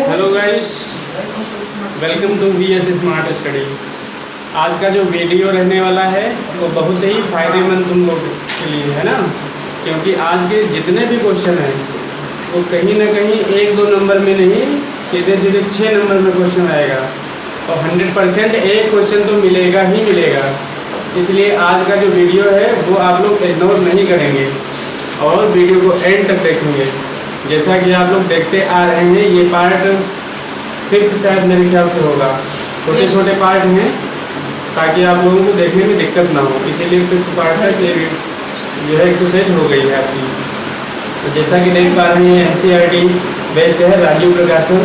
Hello guys, welcome to VS smart study. आज का जो वीडियो रहने वाला है वो बहुत ही फायदेमंद तुम लोग के लिए है ना, क्योंकि आज के जितने भी क्वेश्चन हैं वो कहीं ना कहीं 1-2 नंबर में नहीं, सीधे 6 नंबर में क्वेश्चन आएगा और 100% एक क्वेश्चन तो मिलेगा ही मिलेगा। इसलिए आज का जो वीडियो है वो आप लोग इग्नोर नहीं करेंगे और वीडियो को एंड तक देखेंगे। जैसा कि आप लोग देखते आ रहे हैं, ये पार्ट 5th शायद मेरे ख्याल से होगा। छोटे छोटे पार्ट हैं ताकि आप लोगों को देखने में दिक्कत ना हो, इसीलिए 5th पार्ट तक ये जो है एक्सरसाइज हो गई है आपकी। तो जैसा कि देख पा रहे हैं, NCERT बेस्ड है राजीव प्रकाशन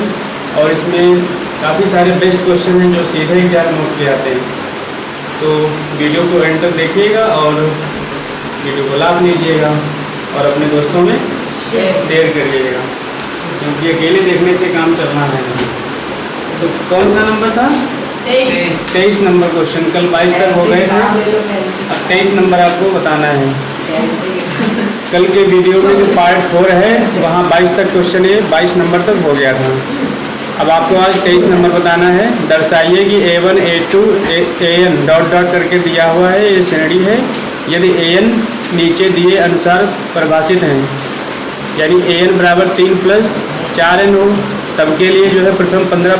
और इसमें काफ़ी सारे बेस्ट क्वेश्चन हैं जो सीधे एग्जाम नोट किए आते हैं। तो वीडियो को एंड तक देखिएगा और वीडियो को लाभ लीजिएगा और अपने दोस्तों में शेयर करिएगा, क्योंकि अकेले देखने से काम चलना है। तो कौन सा नंबर था? 23 नंबर क्वेश्चन। कल 22 तक हो गए थे, अब 23 नंबर आपको बताना है। कल के वीडियो में जो पार्ट 4 है वहाँ 22 तक क्वेश्चन है, 22 नंबर तक हो गया था। अब आपको आज 23 नंबर बताना है। दर्शाइए कि A1 A2 AN dot dot करके दिया हुआ है, ये श्रेणी है। यदि AN नीचे दिए अनुसार परिभाषित हैं, यानी AN बराबर 3 + 4N हो, तब के लिए जो है प्रथम 15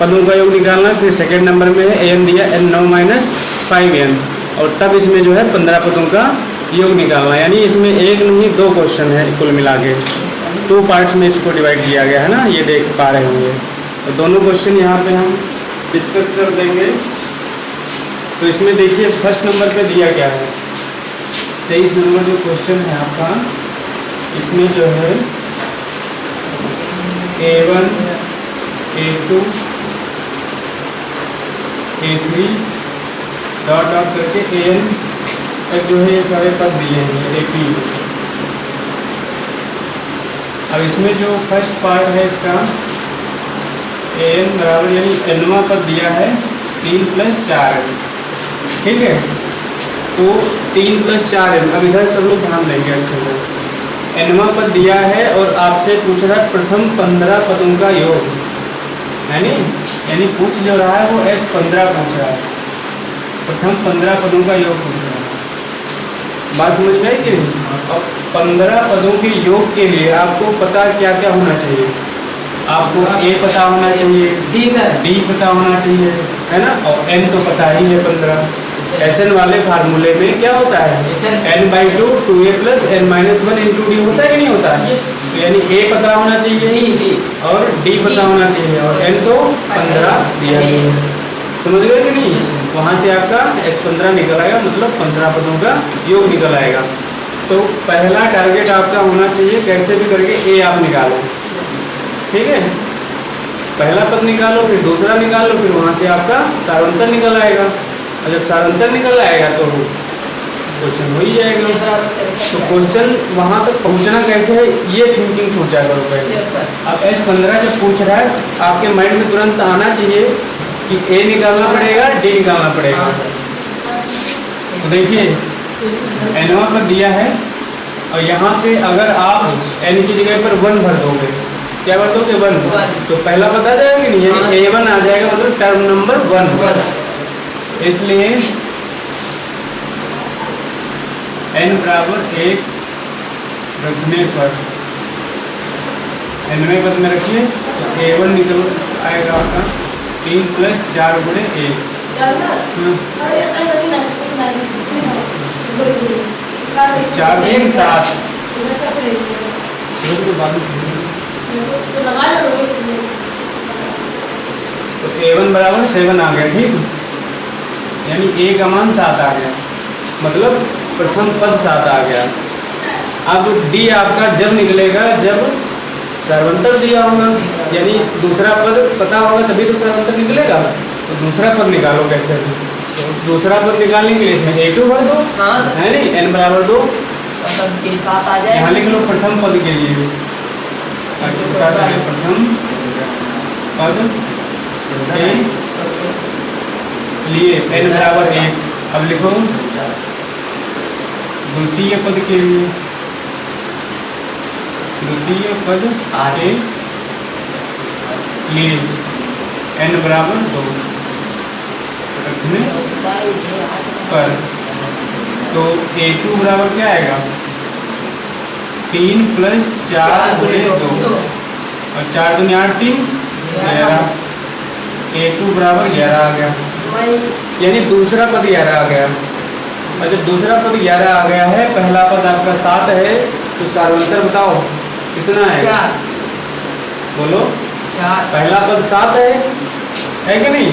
पदों का योग निकालना। फिर सेकेंड नंबर में है AN दिया N9 - 5N और तब इसमें जो है 15 पदों का योग निकालना। यानी इसमें एक नहीं 2 क्वेश्चन है, कुल मिला के 2 पार्ट्स में इसको डिवाइड किया गया है ना, ये देख पा रहे होंगे। तो दोनों क्वेश्चन यहाँ पे हम डिस्कस कर देंगे। तो इसमें देखिए फर्स्ट नंबर पे दिया क्या है, 23 नंबर जो क्वेश्चन है आपका, इसमें जो है A1 A2 A3 dot dot करके AN तक जो है ये सारे पद दिए हैं AP। अब इसमें जो फर्स्ट पार्ट है इसका AN बराबर यानी Nवां पद दिया है 3 + 4N, ठीक है। तो 3 + 4N, अब इधर सब लोग ध्यान देंगे अच्छे से। Nवां पद दिया है और आपसे पूछ रहा है प्रथम 15 पदों का योग, यानी पूछ जो रहा है वो S15 पूछ रहा है, प्रथम 15 पदों का योग पूछ रहा है। बात समझ में आई कि अब 15 पदों के योग के लिए आपको पता क्या क्या होना चाहिए? आपको A पता होना चाहिए, D पता होना चाहिए, है ना, और N तो पता ही है 15। SN वाले फार्मूले में क्या होता है? N/2 2A + N - 1 × D होता है कि नहीं होता है? तो यानी A पता होना चाहिए और D पता होना चाहिए और N तो 15 दिया है। समझ गए कि नहीं? वहाँ से आपका S15 निकल आएगा, मतलब 15 पदों का योग निकल आएगा। तो पहला टारगेट आपका होना चाहिए कैसे भी करके A आप निकालो, ठीक है। पहला पद निकालो, फिर दूसरा निकालो, फिर वहाँ से आपका सारांतर निकल आएगा और जब सारांतर निकल आएगा तो क्वेश्चन हो ही जाएगा। तो क्वेश्चन वहाँ तक पहुँचना कैसे है ये थिंकिंग सोचा करो पहले। अब S15 जब पूछ रहा है आपके माइंड में तुरंत आना चाहिए कि A निकालना पड़ेगा, D निकालना पड़ेगा। तो देखिए Nवां पद दिया है और यहाँ पे अगर आप N की जगह पर 1 भर दोगे, क्या भर दोगे? 1, तो पहला पता जाएगा कि नहीं, यानी A1 आ जाएगा, मतलब टर्म नंबर 1। इसलिए N बराबर 1 रखने पर Nवें पद में रखिए तो A1 निकल आएगा आपका 3 + 4 × 1। 4 × 3 = 7। तो A1 बराबर 7 आ गया, ठीक, यानी A का मान 7 आ गया, मतलब प्रथम पद 7 आ गया। अब D आपका जब निकलेगा जब सारांतर दिया होगा, यानी दूसरा पद पता होगा तभी तो सारांतर निकलेगा। तो दूसरा पद निकालो कैसे? तो दूसरा पद निकालने के लिए इसमें A2 भर दो, है नहीं, N बराबर 2, यहाँ लिख लो प्रथम पद के लिए, प्रथम पद के लिए N बराबर 1। अब लिखो द्वितीय पद के लिए द्वितीय पद के लिए n बराबर 2 रखने पर, तो a2 बराबर क्या आएगा 3 + 4 × 2 और 4 दूनी 8 3 11, a2 बराबर 11 आ गया, यानी दूसरा पद 11 आ गया। और जब दूसरा पद 11 आ गया है, पहला पद आपका 7 है, तो सार्वंतर बताओ कितना है? 4। बोलो 4। पहला पद 7 है कि नहीं?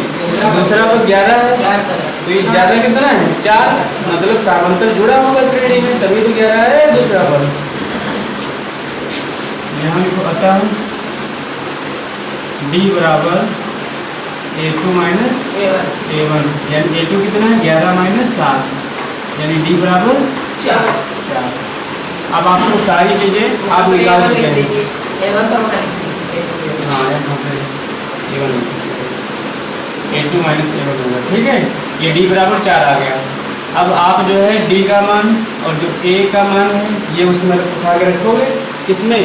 दूसरा पद 11 है, 4 तो ये ज्यादा कितना है 4, मतलब सार्वंतर जुड़ा होगा श्रेणी में, तभी तो 11 है दूसरा पद। यहाँ लिखो अतः d बराबर a2 - a1, यानी a2 कितना है 11 - 7, यानी d बराबर 4। अब आपको सारी चीजें आप निकाल चुके हैं। हाँ a1 a2 - a1 होगा, ठीक है। ये d बराबर 4 आ गया। अब आप जो है d का मान और जो a का मान है ये उसमें उठा के रखोगे, किसमें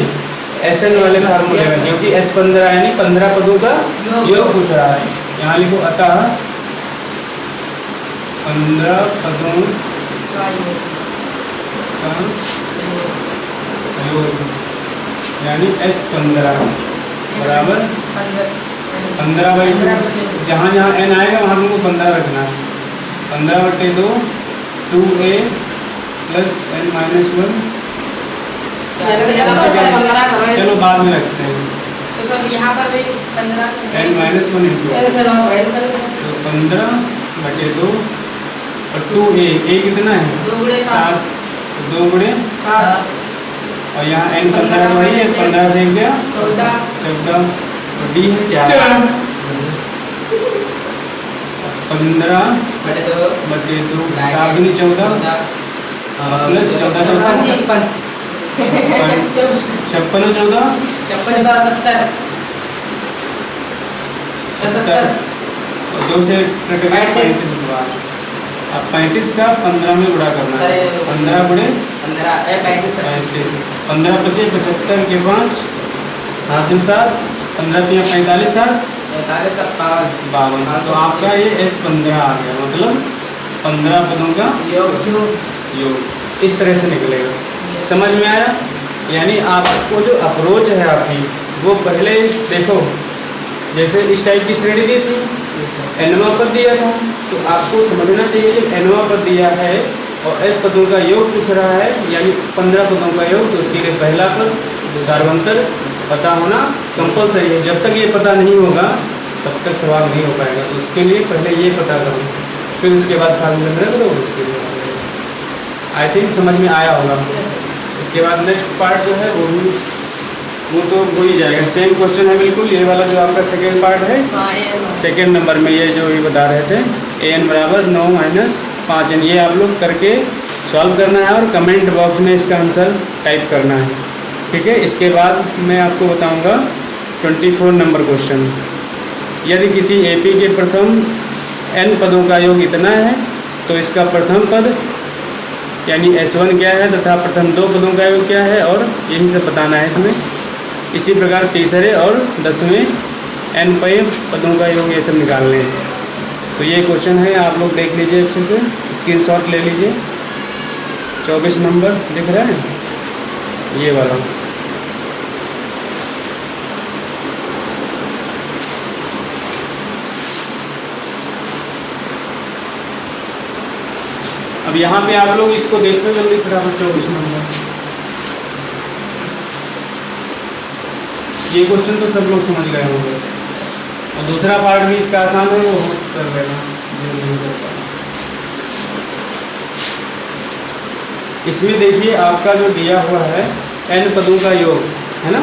SN वाले फार्मूले में, क्योंकि S15 यानी 15 पदों का योग पूछ रहा है। यहाँ लिखो अतः 15 पदों का योग, यानी S15 बराबर 15/2। जहाँ जहाँ n आएगा वहाँ तुमको 15 रखना है। 15/2 2a + n - 1। चलो बाद में रखते हैं। तो सर यहाँ पर भी 15 n - 1 × तो 15/2 और 2a कितना है 2 × 7, 2 × 7 और यहाँ n 15 वही है, 15 से गया 14 और d है 4। 15/2 7 दूनी 14 प्लस 14 56 और 14 70 और 2 से कट गया 35। अब 35 का 15 में गुणा करना है। 15 × 35 15 × 5 75 के 5 हासिल 7 15 × 45 7 52। तो आपका ये S15 आ गया, मतलब 15 पदों का योग इस तरह से निकलेगा। समझ में आया? यानी आपको जो अप्रोच है आपकी, वो पहले देखो, जैसे इस टाइप की श्रेणी दी थी, nवां पद दिया था, तो आपको समझना चाहिए जब nवां पद दिया है और S पदों का योग पूछ रहा है, यानी 15 पदों का योग, तो उसके लिए पहला पद सार्वंतर पता होना कंपलसरी है। जब तक ये पता नहीं होगा तब तक सवाल नहीं हो पाएगा। तो उसके लिए पहले ये पता करो, फिर उसके बाद फार्मूला रख दो। उसके लिए आई थिंक समझ में आया होगा। इसके बाद नेक्स्ट पार्ट जो है वो तो हो ही जाएगा। सेम क्वेश्चन है बिल्कुल, ये वाला जो आपका सेकेंड पार्ट है, सेकेंड नंबर में ये जो ये बता रहे थे an बराबर 9 - 5n, ये आप लोग करके सॉल्व करना है और कमेंट बॉक्स में इसका आंसर टाइप करना है, ठीक है। इसके बाद मैं आपको बताऊंगा 24 नंबर क्वेश्चन। यदि किसी AP के प्रथम n पदों का योग इतना है, तो इसका प्रथम पद यानी S1 क्या है तथा प्रथम 2 पदों का योग क्या है, और यही सब बताना है इसमें। इसी प्रकार तीसरे और 10वें n पदों का योग ये सब निकालने हैं। तो ये क्वेश्चन है, आप लोग देख लीजिए अच्छे से, स्क्रीनशॉट ले लीजिए। 24 नंबर दिख रहा है ये वाला। अब यहाँ पे आप लोग इसको देखो जल्दी फटाफट। 24 नंबर ये क्वेश्चन तो सब लोग समझ गए होंगे, और दूसरा पार्ट भी इसका आसान है, वो कर लेना। इसमें देखिए आपका जो दिया हुआ है n पदों का योग है ना,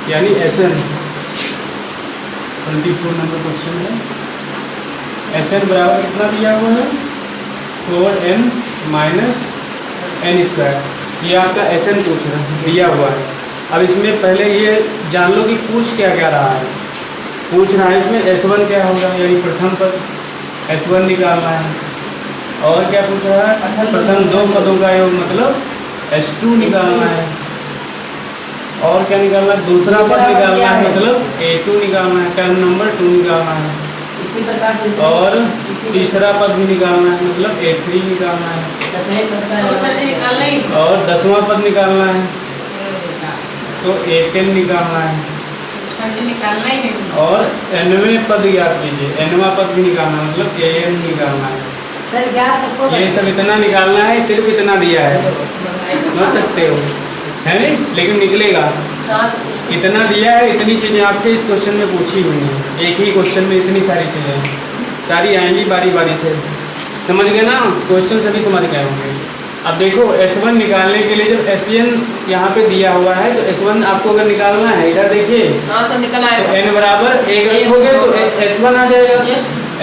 यानी SN। 24 नंबर क्वेश्चन है, SN बराबर कितना दिया हुआ है 4n - n²। ये आपका SN पूछ रहा है, दिया हुआ है। अब इसमें पहले ये जान लो कि पूछ क्या क्या रहा है। पूछ रहा है इसमें S1 क्या होगा, यानी प्रथम पद S1 निकालना है। और क्या पूछ रहा है, प्रथम 2 पदों का योग मतलब S2 निकालना है। और क्या निकालना है, दूसरा पद निकालना है, मतलब A2 निकालना है, टर्म नंबर 2 निकालना है। इसी प्रकार और तीसरा पद भी निकालना है, मतलब A3 निकालना है। सर जी निकालना ही और 10वां पद निकालना है, तो A10 निकालना है। सर जी निकालना ही है। और nवें पद याद कीजिए, nवां पद भी निकालना है, मतलब AN निकालना है। सर क्या सबको ये सब इतना निकालना है, सिर्फ इतना दिया है, समझ सकते हो, है नहीं, लेकिन निकलेगा इतना दिया है। इतनी चीज़ें आपसे इस क्वेश्चन में पूछी हुई हैं, एक ही क्वेश्चन में इतनी सारी चीज़ें सारी आएंगी बारी बारी से। समझ गए ना, क्वेश्चन सभी समझ गए होंगे। अब देखो S1 निकालने के लिए जब SN यहाँ पे दिया हुआ है, तो S1 आपको अगर निकालना है, इधर देखिए सर निकल तो आएगा। n बराबर 1 रखोगे तो S1 आ जाएगा।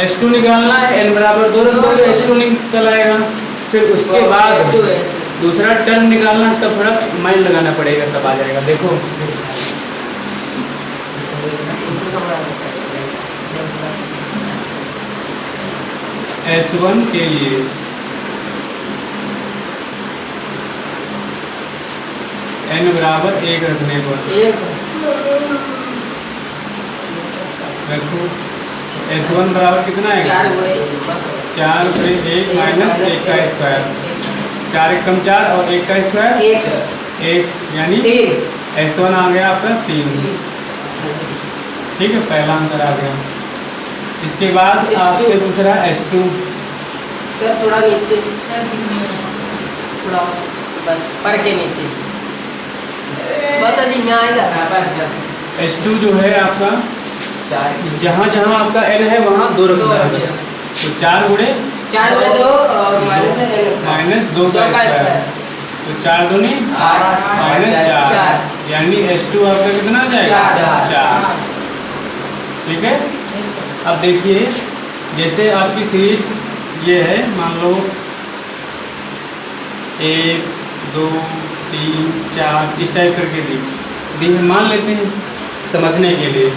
S2 निकालना है, n बराबर 2 रखोगे, S2 निकल आएगा। फिर उसके बाद दूसरा टर्म निकालना, तब थोड़ा माइंड लगाना पड़ेगा, तब आ जाएगा। देखो S1 के लिए n बराबर 1 रखने पर रखो, S1 बराबर कितना है, 4 × 1 माइनस 1 का स्क्वायर, 4 × 1 = 4 और 1 का स्क्वायर 1, यानी S1 आ गया आपका 3। ठीक है, पहला आंसर आ गया। इसके बाद आपसे पूछ रहा है S2। सर थोड़ा नीचे, थोड़ा बस पर के नीचे, बस अजी यहाँ आएगा बस। S2 जो है आपका, जहाँ जहाँ आपका n है वहाँ 2 रखना है, तो 4 × 2 और माइनस 2 का स्क्वायर, तो 4 दूनी -4, यानी S2 आपका कितना आ जाएगा, 4। ठीक है। अब देखिए, जैसे आपकी सीरीज ये है, मान लो 1 2 3 4 इस टाइप करके दी है, मान लेते हैं समझने के लिए।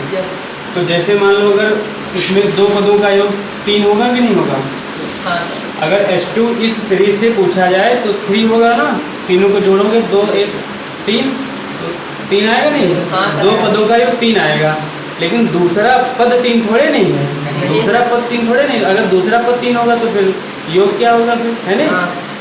तो जैसे मान लो अगर इसमें 2 पदों का योग 3 होगा कि नहीं होगा। अगर S2 इस सीरीज से पूछा जाए तो 3 होगा ना, तीनों को जोड़ोगे 2 1 3, तो 3 आएगा नहीं, 2 पदों का योग 3 आएगा। लेकिन दूसरा पद 3 थोड़े नहीं है, दूसरा पद 3 थोड़े नहीं। अगर दूसरा पद 3 होगा तो फिर योग क्या होगा फिर, है नहीं।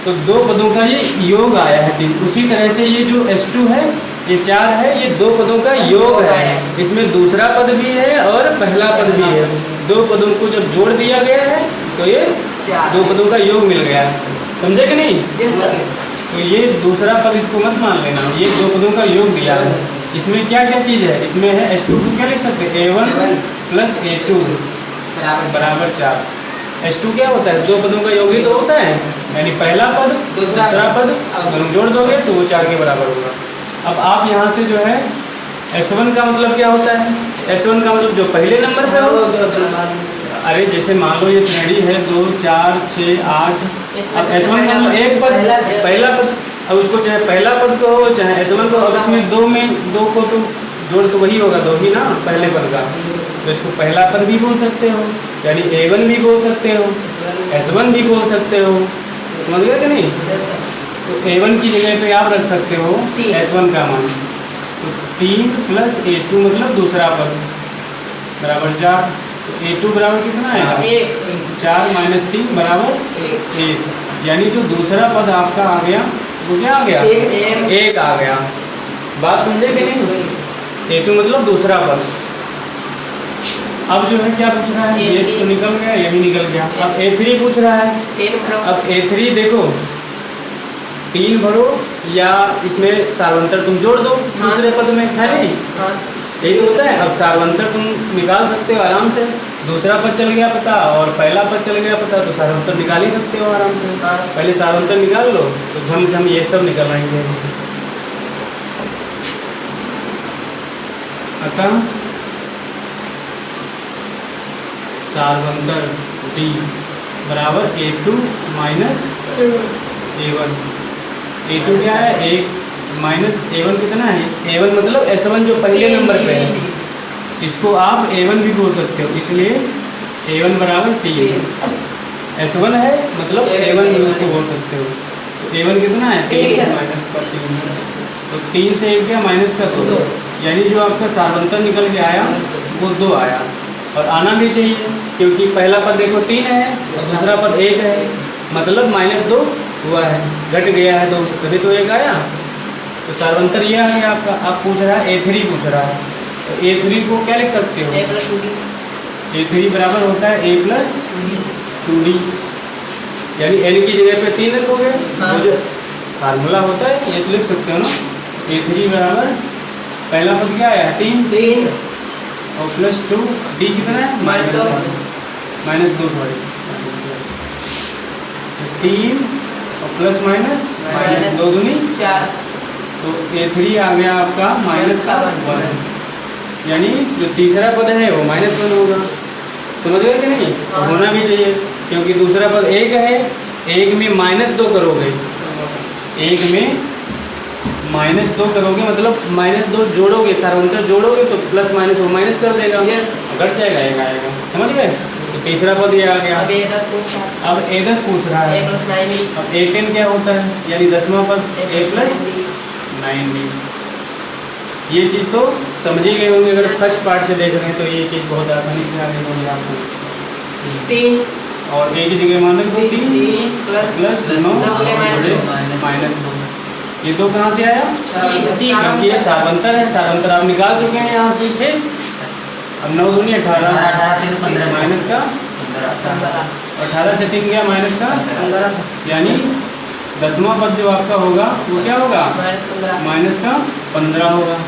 तो 2 पदों का ये योग आया है 3। उसी तरह से ये जो S2 है, ये 4 है, ये 2 पदों का योग है। इसमें दूसरा पद भी है और पहला पद भी है। 2 पदों को जब जोड़ दिया गया है तो ये 2 पदों का योग मिल गया। समझे कि नहीं। तो ये दूसरा पद इसको मत मान लेना, ये 2 पदों का योग दिया है। इसमें क्या क्या चीज़ है, इसमें है S2 को क्या लिख सकते हैं, A1 + A2 बराबर 4। S2 क्या होता है, 2 पदों का योग ही तो होता है, यानी पहला पद दूसरा पद जोड़ दोगे तो वो 4 के बराबर होगा। अब आप यहाँ से जो है S1 का मतलब क्या होता है, S1 का मतलब जो पहले नंबर पे हो। अरे जैसे मान लो ये श्रेणी है 2 4 6 8, अब S1 का मतलब एक पद पहला पद। अब उसको चाहे पहला पद को हो चाहे S1 को, अब इसमें 2 को तो जोड़ तो वही होगा, 2 ही ना पहले पद का, तो इसको पहला पद भी बोल सकते हो, यानी A1 भी बोल सकते हो, S1 भी बोल सकते हो। समझ गए कि नहीं। तो A1 की जगह पे आप रख सकते हो S1 का मान, तो 3 + A2 मतलब दूसरा पद बराबर 4। तो A2 बराबर कितना आएगा, 4 - 3 बराबर 1, यानी जो दूसरा पद आपका आ गया वो क्या आ गया, 1 आ गया। बात समझे कि नहीं। A2 मतलब दूसरा पद। अब जो है क्या पूछ रहा है, ये तो निकल गया, ये भी निकल गया। अब A3 पूछ रहा है। अब A3 देखो 3 भरो या इसमें सार्वंतर तुम जोड़ दो दूसरे पद में, है नहीं, यही होता है। अब सार्वंतर तुम निकाल सकते हो आराम से, दूसरा पद चल गया पता और पहला पद चल गया पता, तो सार्वंतर निकाल ही सकते हो आराम से। पहले सार्वंतर निकाल लो तो झम ये सब निकल आएंगे। अतः सार्वंतर D बराबर A2 - A1। A2 क्या है, 1 - A1 कितना है, A1 मतलब S1 जो पहले नंबर पे है, इसको आप A1 भी बोल सकते हो, इसलिए A1 बराबर 3। S1 है मतलब A1 भी उसको बोल सकते हो। तो A1 कितना है, 3 - 3। तो 3 से 1 गया माइनस का 2, दो। यानी जो आपका सार्वंतर निकल के आया वो 2 आया। और आना भी चाहिए क्योंकि पहला पद देखो 3 है और दूसरा पद 1 है, मतलब -2 हुआ है, घट गया है 2, तभी तो 1 आया। तो सार्वंतर ये आ गया आपका। आप पूछ रहा है A3 पूछ रहा है, तो A3 को क्या लिख सकते हो? A + 2D A3 बराबर होता है A + 2D, यानी n की जगह पे 3 रखोगे, हाँ। जो फार्मूला होता है ये तो लिख सकते हो ना। A3 बराबर पहला पद क्या आया 3 और +2 D कितना है -2 -2 सॉरी 3 और प्लस माइनस -2 दूनी 4 तो A3 आ गया आपका -1, यानी जो तीसरा पद है वो -1 होगा। समझ गए कि नहीं? हाँ। होना भी चाहिए क्योंकि दूसरा पद 1 है, 1 में -2 करोगे, 1 में -2 करोगे मतलब -2 जोड़ोगे, सार्वंतर जोड़ोगे तो प्लस माइनस वो माइनस कर देगा, Yes. घट जाएगा, 1 आएगा। समझ गए? तो तीसरा पद ये आ गया। अब A10 पूछ रहा है। अब A10 पूछ रहा है। A + 9D अब A10 क्या होता है, यानी 10वां पद A + 9D 9D। ये चीज़ तो समझ ही गए होंगे, अगर फर्स्ट पार्ट से देख रहे हैं तो ये चीज़ बहुत आसानी से आगे होगी आपको। 3 और A की जगह मान लो 3 प्लस प्लस 9 -2, ये 2 कहाँ से आया? क्योंकि ये सार्वंतर है, सार्वंतर आप निकाल चुके हैं यहाँ से, ठीक। अब 9 दूनी 18, 15 माइनस का 18 से 3 गया माइनस का, 15 यानी 10वां पद जो आपका होगा वो क्या होगा? -15 माइनस का 15 होगा।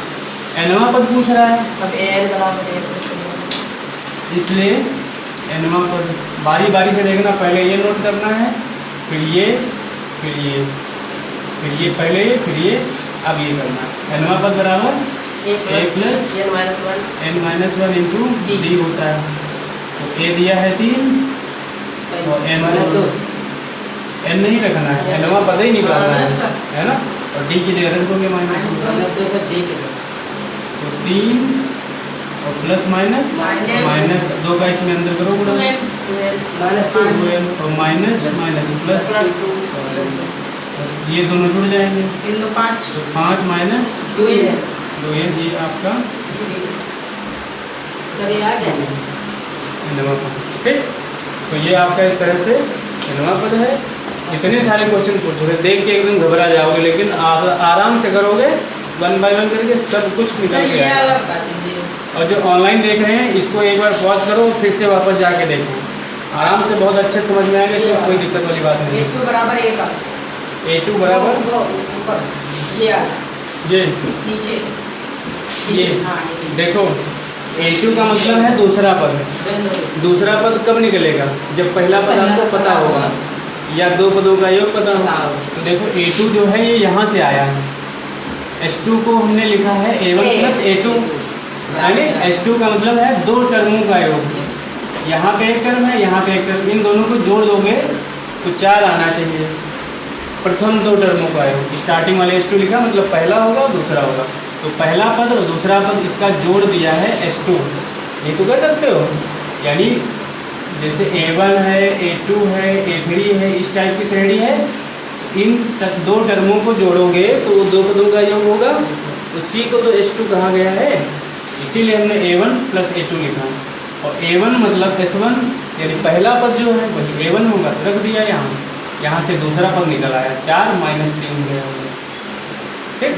nवां पद पूछ रहा है, अब an बराबर A + 15 इसलिए nवां पद बारी बारी से देखना, पहले ये नोट करना है, फिर ये, फिर ये, फिर ये, पहले ये, फिर ये, अब ये करना है। nवां पद बराबर A A + plus n-1 into D होता है। तो A दिया है 3 और n -2 n नहीं रखना है, nवां पद ही निकालना है ना, और D की जगह रखोगे -2 से D के तो 3 और प्लस माइनस -2 का इसमें अंदर करो गुणा, -2 और माइनस माइनस प्लस, ये दोनों जुड़ जाएंगे, 5 माइनस 2 2 ये आपका सर ये आ जाएगा। नवा पद, ठीक। तो ये आपका इस तरह से नवा पद है। इतने सारे क्वेश्चन पूछ रहे, देख के एकदम घबरा जाओगे, लेकिन आराम से करोगे, 1 बाय 1 करके सब कुछ निकल के आएगा। और जो ऑनलाइन देख रहे हैं इसको एक बार पॉज करो, फिर से वापस जाके देखो, आराम से बहुत अच्छे समझ में आएगा, इसमें कोई दिक्कत वाली बात नहीं है। A2 बराबर A का A2 बराबर ऊपर ये नीचे ये देखो, A2 का मतलब है दूसरा पद। दूसरा पद कब निकलेगा? जब पहला पद आपको पता होगा या 2 पदों का योग पता होगा। तो देखो A2 जो है ये यहाँ से आया है, H2 को हमने लिखा है A1 + A2, यानी H2 का मतलब है 2 टर्मों का योग। यहाँ पे एक टर्म है, यहाँ पे एक टर्म, इन दोनों को जोड़ दोगे तो 4 आना चाहिए। प्रथम 2 टर्मों का योग, स्टार्टिंग वाले H2 लिखा मतलब पहला होगा और दूसरा होगा, तो पहला पद और दूसरा पद इसका जोड़ दिया है H2, ये तो कह सकते हो। यानी जैसे A1 है, A2 है, A3 है, इस टाइप की श्रेणी है, इन 2 टर्मों को जोड़ोगे तो वो 2 पदों का योग होगा, उसी को तो H2 कहा गया है, इसीलिए हमने A1 + A2 लिखा। और A1 मतलब S1, यानी पहला पद जो है वही A1 होगा, तो रख दिया यहाँ से दूसरा पद निकल आया 4 - 3 गया होगा, ठीक।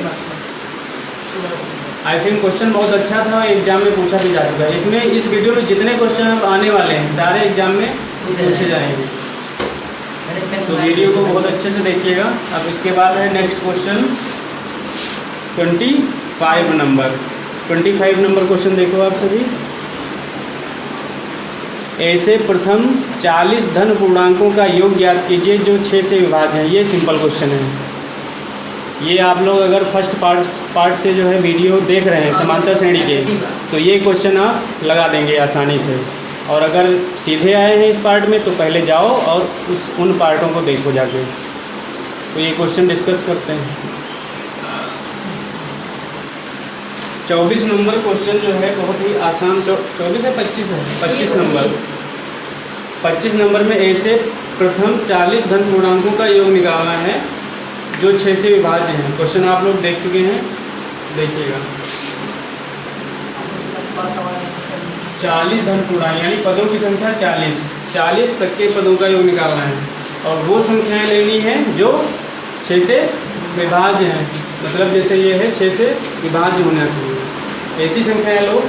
आई थिंक क्वेश्चन बहुत अच्छा था, एग्जाम में पूछा भी जा चुका है। इसमें इस वीडियो में जितने क्वेश्चन अब आने वाले हैं सारे एग्जाम में पूछे जाएंगे, तो वीडियो को बहुत अच्छे से देखिएगा। अब इसके बाद है next question 25 number. 25 number question देखो आप सभी। ऐसे प्रथम 40 धन पूर्णांकों का योग ज्ञात कीजिए जो 6 से विभाज्य है। ये सिंपल क्वेश्चन है। ये आप लोग अगर फर्स्ट पार्ट से जो है वीडियो देख रहे हैं समांतर श्रेणी के, तो ये क्वेश्चन आप लगा देंगे आसानी से। और अगर सीधे आए हैं इस पार्ट में तो पहले जाओ और उन पार्टों को देखो जाके। तो ये क्वेश्चन डिस्कस करते हैं। 24 नंबर क्वेश्चन जो है बहुत ही आसान, 24 है 25 है 25 नंबर। 25 नंबर में ऐसे प्रथम 40 धन पूर्णांकों का योग निकालना है जो 6 से विभाज्य हैं। क्वेश्चन आप लोग देख चुके हैं, देखिएगा। 40 धन पूर्णांक यानी पदों की संख्या 40 तक के पदों का योग निकालना है और वो संख्याएं लेनी है जो 6 से विभाज्य हैं। मतलब जैसे ये है 6 से विभाज्य होना चाहिए। ऐसी संख्याएं लो,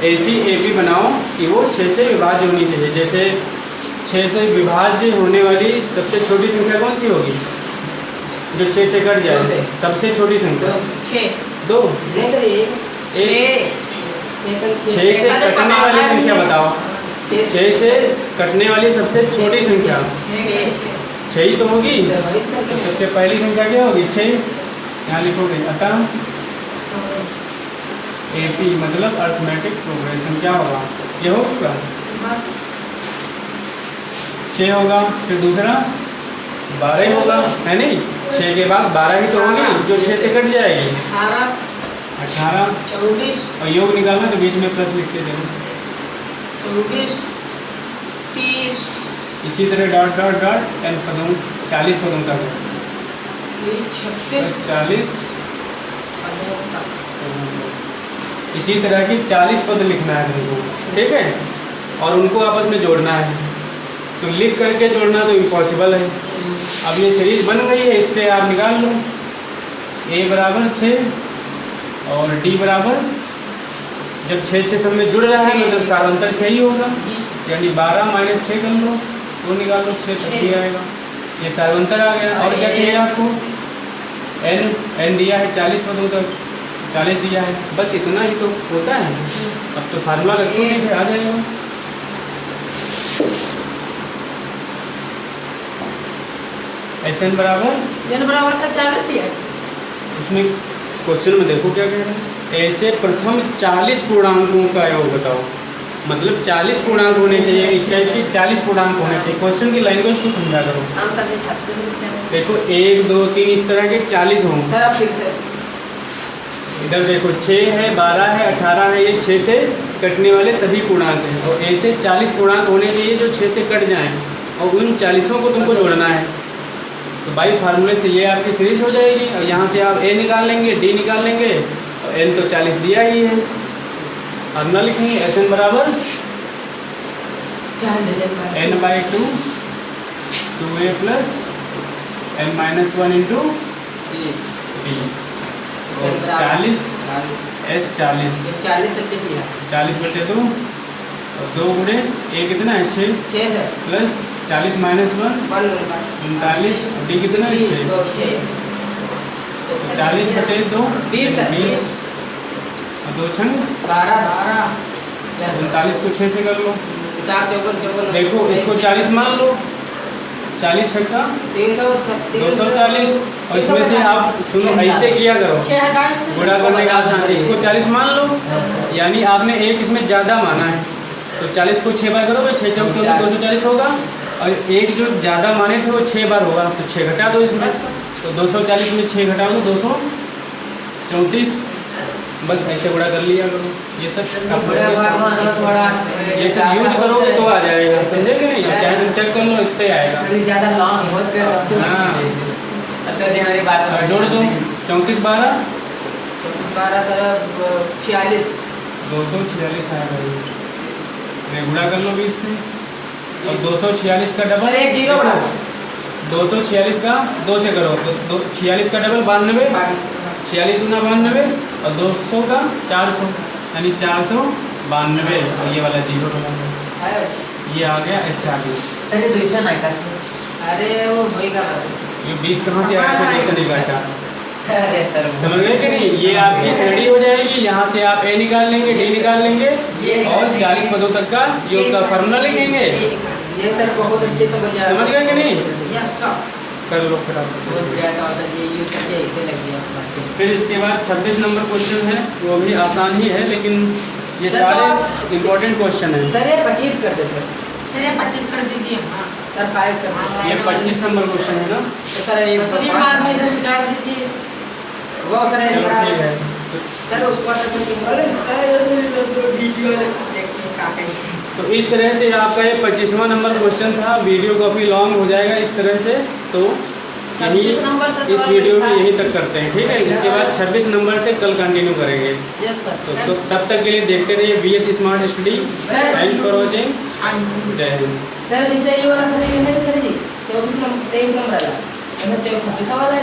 ऐसी एपी बनाओ कि वो 6 से विभाज्य होनी चाहिए। जैसे 6 से विभाज्य होने वाली सबसे छोटी संख्या कौन सी होगी जो 6 से कट जाए? सबसे छोटी संख्या 2। 6 से कटने वाली संख्या बताओ। 6 से कटने वाली सबसे छोटी संख्या 6 ही तो होगी। तो सबसे पहली संख्या क्या होगी? 6। यहाँ लिखोगे अतः एपी मतलब अर्थमेटिक प्रोग्रेशन क्या होगा? ये हो चुका 6 होगा। फिर दूसरा 12 होगा, है नहीं? 6 के बाद 12 ही तो होगी जो 6 से कट जाएगी। 18 24 और योग निकालना तो बीच में प्लस लिखते जाओ। 24 30 इसी तरह डॉट डॉट डॉट एन पदों 40 पदों तक 36 40 इसी तरह की 40 पद लिखना है तुमको, ठीक है? और उनको आपस में जोड़ना है। तो लिख करके जोड़ना तो इम्पॉसिबल है। अब ये सीरीज बन गई है, इससे आप निकाल लो। a बराबर 6 और d बराबर, जब 6 सब में जुड़ रहा है मतलब सारांतर 6 ही होगा। यानी 12 माइनस 6 कर लो, वो निकाल लो, 6 तक ही आएगा। ये सारांतर आ गया। और क्या चाहिए आपको? n दिया है 40 पदों तक, 40 दिया है, बस इतना ही तो होता है। अब तो फार्मूला रखो, ठीक है, आ जाएगा। Sn बराबर सर 40 दिया। उसमें क्वेश्चन में देखो क्या कह रहे हैं। ऐसे प्रथम 40 पूर्णांकों का योग बताओ। मतलब 40 पूर्णांक होने चाहिए, इस टाइप की 40 पूर्णांक होने चाहिए। क्वेश्चन की लैंग्वेज को समझा करो। देखो 1 2 3 इस तरह के 40 होंगे। सर आप फिर इधर देखो 6 है, 12 है, 18 है, ये 6 से कटने वाले सभी पूर्णांक हैं। और ऐसे 40 पूर्णांक होने चाहिए जो 6 से कट जाएं और उन 40 को तुमको जोड़ना है। तो बाई फार्मूले से ये आपकी सीरीज हो जाएगी और यहाँ से आप a निकाल लेंगे, d निकाल लेंगे और n तो 40 दिया ही है। अब ना लिखेंगे Sn बराबर n/2 2a plus n-1 into d। 40 S 40/2 और 2 गुणे a कितना है? 6 प्लस 40 माइनस 1 39 और d कितना है? 6। 40/2 20 और 2 छंग 12 39 को 6 से कर लो। 54 देखो इसको 40 मान लो, 40 छक्का 240 और इसमें से आप सुनो ऐसे किया करो, गुणा करने का आसान। इसको 40 मान लो, यानी आपने एक इसमें ज़्यादा माना है तो 40 को 6 बार करोगे, 6 चौक 240 होगा। और एक जो ज़्यादा माने थे वो 6 बार होगा तो 6 घटा दो इसमें, तो 240 में 6 घटा दो 234। बस ऐसे गुणा कर लिया करो। ये सब यूज करोगे तो आ जाएगा, समझे कि नहीं? चाहे तुम चेक कर लो, इतने आएगा। ज़्यादा लॉन्ग बहुत हाँ अच्छा जी, हमारी बात जोड़ दो। 34 12 सर 46 246 आएगा। ये गुणा कर लो 20 से और 246 का डबल सर एक जीरो बढ़ा 246 का 2 से करो तो 46 का डबल 92, 46 दूना 92 और 200 का 400 यानी 492। और ये वाला जीरो बना, ये आ गया S40। अरे 200 नहीं का, अरे वो होएगा। ये 20 कहाँ से आया? 200 नहीं काटा। अरे सर समझ गए कि नहीं? ये आपकी रेडी हो जाएगी। यहाँ से आप a निकाल लेंगे, d निकाल लेंगे और 40 पदों तक का योग का फॉर्मूला लिखेंगे। ये सर बहुत अच्छे समझ गए कि नहीं? यस सर, कर लो फिर आप। बहुत बढ़िया था सर, ये यूज करके ऐसे लग गया। फिर इसके बाद 26 नंबर क्वेश्चन है, वो भी आसान ही है लेकिन ये सारे इम्पोर्टेंट क्वेश्चन हैं। सर ये 25 कर दो सर। सर ये 25 कर दीजिए। हाँ सर 5 कर दीजिए। ये 25 नंबर क्वेश्चन है ना? तो सर ये बाद में इधर डाल दीजिए वो सर। चलो ठीक है सर उसको तो इस तरह से आपका ये 25वां नंबर क्वेश्चन था। वीडियो काफ़ी लॉन्ग हो जाएगा इस तरह से, तो यही 26 नंबर से इस सवाल वीडियो लिखा में है। यही तक करते हैं, ठीक है। इसके बाद 26 नंबर से कल कंटिन्यू करेंगे। Yes sir. तो तब तक के लिए देखते रहिए BS smart study. Thank for watching. जय हिंद। सर जैसे ये वाला करेंगे है जी 24 नंबर 23 नंबर वाला 26 सवाल है।